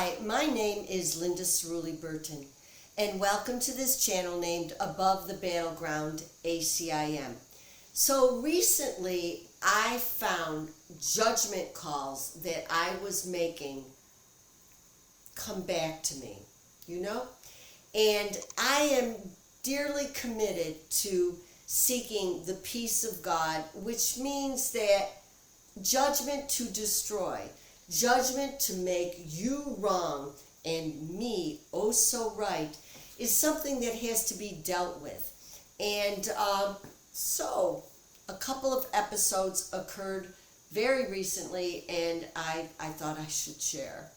Hi, my name is Linda Cirulli-Burton, and welcome to this channel named Above the Battleground, ACIM. So recently, I found judgment calls that I was making come back to me, and I am dearly committed to seeking the peace of God, which means that judgment to destroy, judgment to make you wrong and me oh so right, is something that has to be dealt with. And so a couple of episodes occurred very recently, and I thought I should share.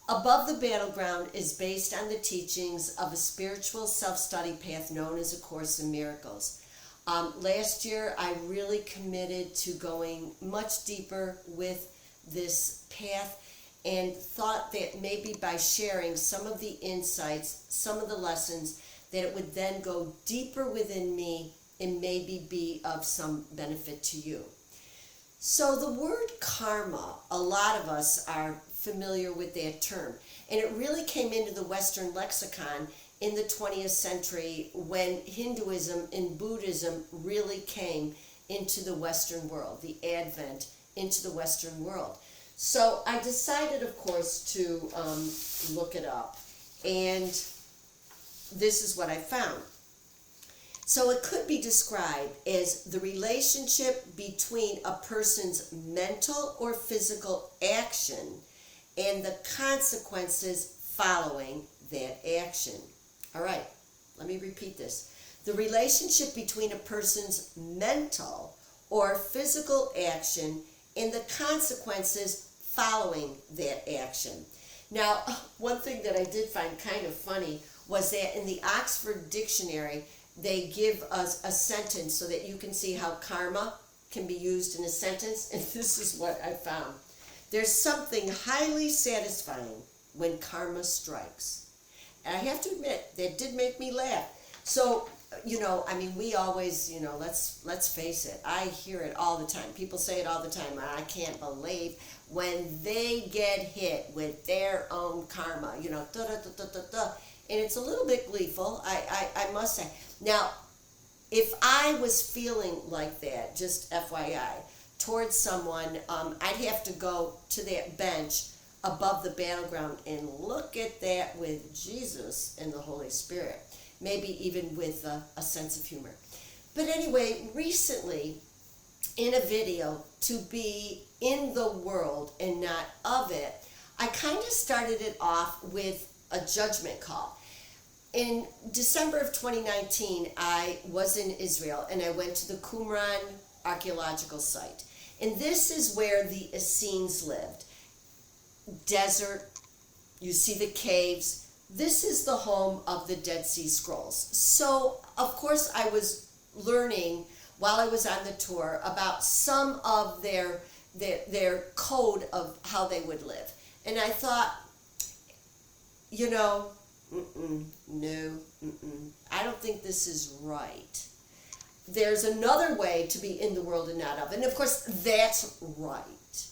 Above the Battleground is based on the teachings of a spiritual self-study path known as A Course in Miracles. Last year, I really committed to going much deeper with this path and thought that maybe by sharing some of the insights, some of the lessons, that it would then go deeper within me and maybe be of some benefit to you. So the word karma, a lot of us are familiar with that term, and it really came into the Western lexicon in the 20th century when Hinduism and Buddhism really came into the Western world, the advent into the Western world. So I decided, of course, to look it up, and this is what I found. So it could be described as the relationship between a person's mental or physical action and the consequences following that action. All right, let me repeat this. The relationship between a person's mental or physical action and the consequences following that action. Now, one thing that I did find kind of funny was that in the Oxford Dictionary, they give us a sentence so that you can see how karma can be used in a sentence, and this is what I found. There's something highly satisfying when karma strikes. And I have to admit, that did make me laugh. So, we always, let's face it, I hear it all the time. People say it all the time. I can't believe when they get hit with their own karma, and it's a little bit gleeful, I must say. Now, if I was feeling like that, just FYI, towards someone, I'd have to go to that bench above the battleground and look at that with Jesus and the Holy Spirit, maybe even with a sense of humor. But anyway, recently in a video, to be in the world and not of it, I kind of started it off with a judgment call. In December of 2019, I was in Israel and I went to the Qumran archaeological site. And this is where the Essenes lived. Desert, you see the caves. This is the home of the Dead Sea Scrolls. So, of course, I was learning while I was on the tour about some of their code of how they would live. And I thought, I don't think this is right. There's another way to be in the world and not of. And of course, that's right.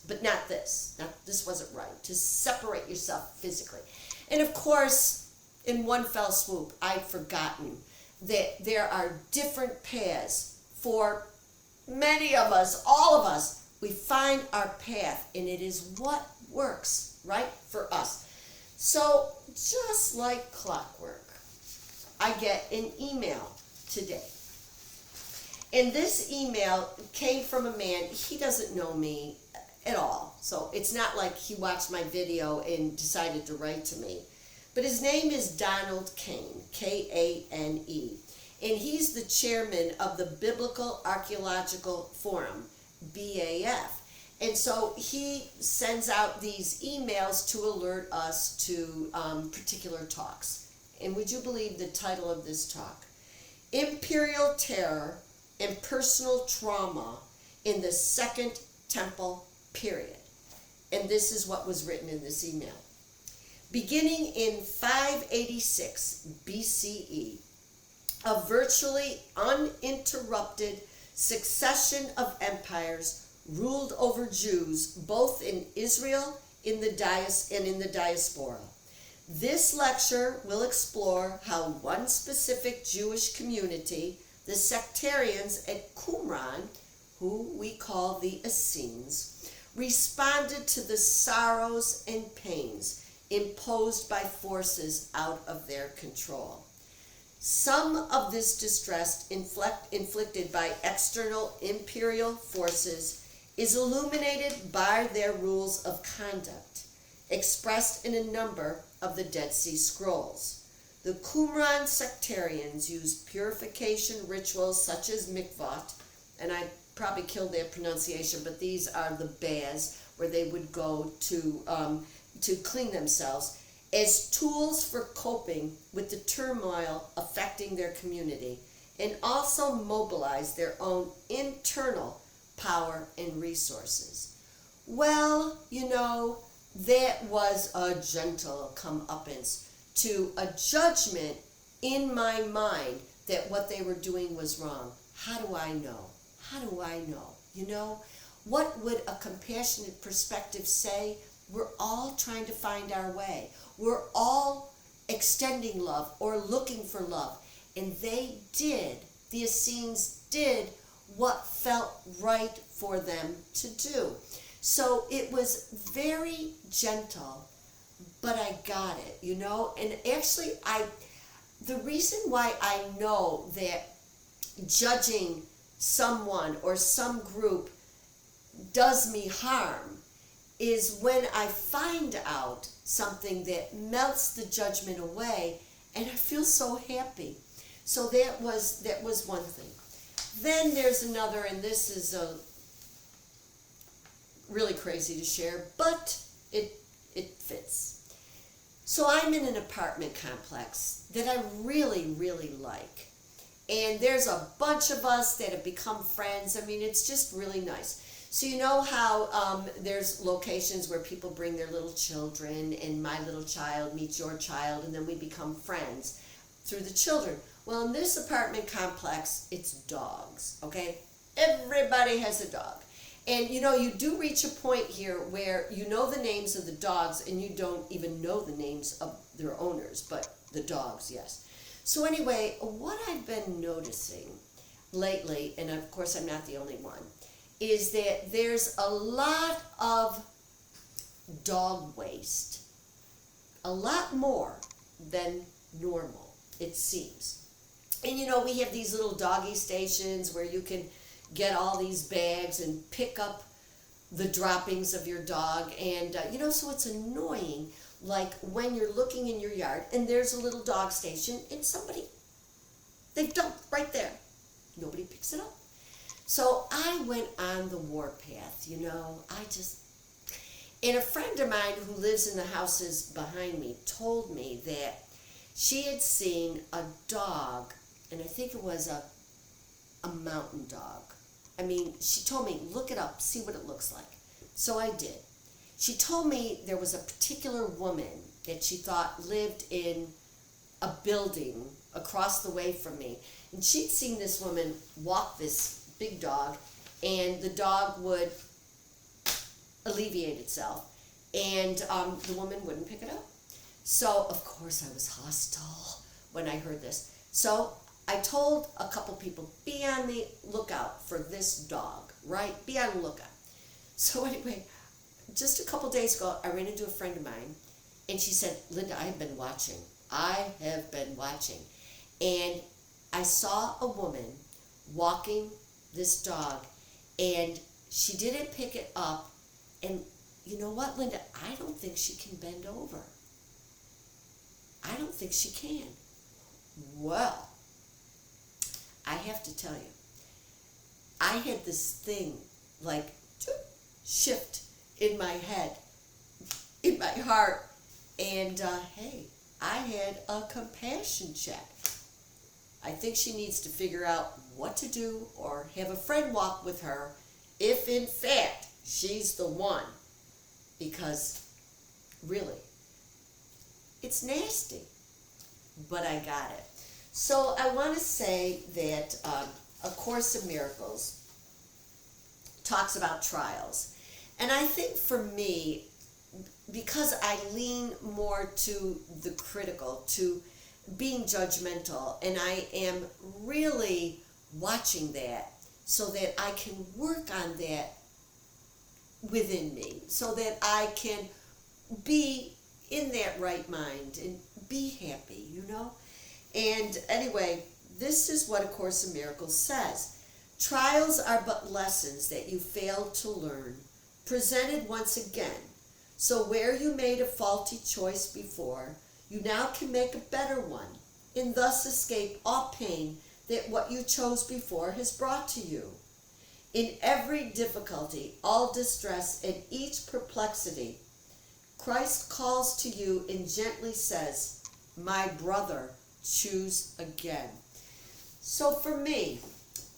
But not this. This wasn't right. To separate yourself physically. And of course, in one fell swoop, I'd forgotten that there are different paths for many of us, all of us. We find our path, and it is what works, right, for us. So, just like clockwork, I get an email today. And this email came from a man. He doesn't know me at all. So it's not like he watched my video and decided to write to me. But his name is Donald Kane, Kane. And he's the chairman of the Biblical Archaeological Forum, BAF. And so he sends out these emails to alert us to particular talks. And would you believe the title of this talk? Imperial Terror and Personal Trauma in the Second Temple Period. And this is what was written in this email. Beginning in 586 BCE, a virtually uninterrupted succession of empires ruled over Jews both in Israel in the diaspora. This lecture will explore how one specific Jewish community, the sectarians at Qumran, who we call the Essenes, responded to the sorrows and pains imposed by forces out of their control. Some of this distress inflicted by external imperial forces is illuminated by their rules of conduct, expressed in a number of the Dead Sea Scrolls. The Qumran sectarians used purification rituals such as mikvot, and I probably killed that pronunciation, but these are the baths where they would go to clean themselves, as tools for coping with the turmoil affecting their community, and also mobilize their own internal power and resources. Well, that was a gentle comeuppance to a judgment in my mind that what they were doing was wrong. How do I know? How do I know? What would a compassionate perspective say? We're all trying to find our way. We're all extending love or looking for love. And the Essenes did what felt right for them to do. So it was very gentle, but I got it, And actually, the reason why I know that judging someone or some group does me harm is when I find out something that melts the judgment away, and I feel so happy. So that was one thing. Then there's another, and this is really crazy to share, but it fits. So I'm in an apartment complex that I really, really like. And there's a bunch of us that have become friends. I mean, it's just really nice. So you know how there's locations where people bring their little children, and my little child meets your child, and then we become friends through the children. Well, in this apartment complex, it's dogs, okay? Everybody has a dog. And you do reach a point here where you know the names of the dogs, and you don't even know the names of their owners, but the dogs, yes. So anyway, what I've been noticing lately, and of course I'm not the only one, is that there's a lot of dog waste, a lot more than normal, it seems. And we have these little doggy stations where you can get all these bags and pick up the droppings of your dog, and so it's annoying, like when you're looking in your yard and there's a little dog station and they've dumped right there, nobody picks it up. So I went on the warpath, and a friend of mine who lives in the houses behind me told me that she had seen a dog, and I think it was a mountain dog. I mean, she told me, look it up, see what it looks like. So I did. She told me there was a particular woman that she thought lived in a building across the way from me. And she'd seen this woman walk this big dog, and the dog would alleviate itself, and the woman wouldn't pick it up. So, of course, I was hostile when I heard this. So I told a couple people, be on the lookout for this dog, right? Be on the lookout. So anyway, just a couple days ago, I ran into a friend of mine, and she said, Linda, I have been watching. And I saw a woman walking this dog, and she didn't pick it up. And you know what, Linda? I don't think she can bend over. I don't think she can. Well, I have to tell you, I had this thing like shift in my head, in my heart, and hey, I had a compassion check. I think she needs to figure out what to do or have a friend walk with her if in fact she's the one, because really, it's nasty, but I got it. So I want to say that A Course in Miracles talks about trials. And I think for me, because I lean more to the critical, to being judgmental, and I am really watching that so that I can work on that within me, so that I can be in that right mind and be happy, you know? And anyway, this is what A Course in Miracles says. Trials are but lessons that you failed to learn, presented once again. So where you made a faulty choice before, you now can make a better one, and thus escape all pain that what you chose before has brought to you. In every difficulty, all distress, and each perplexity, Christ calls to you and gently says, my brother, choose again. So for me,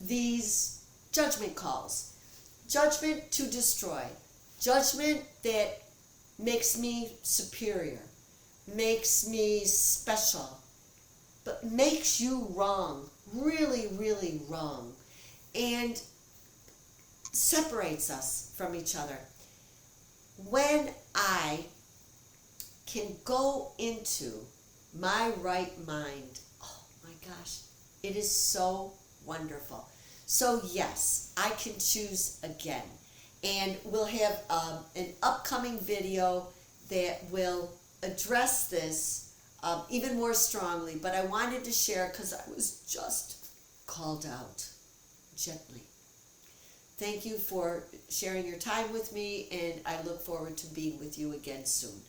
these judgment calls, judgment to destroy, judgment that makes me superior, makes me special, but makes you wrong, really, really wrong, and separates us from each other. When I can go into my right mind, oh my gosh, it is so wonderful. So yes, I can choose again. And we'll have an upcoming video that will address this even more strongly. But I wanted to share because I was just called out gently. Thank you for sharing your time with me, and I look forward to being with you again soon.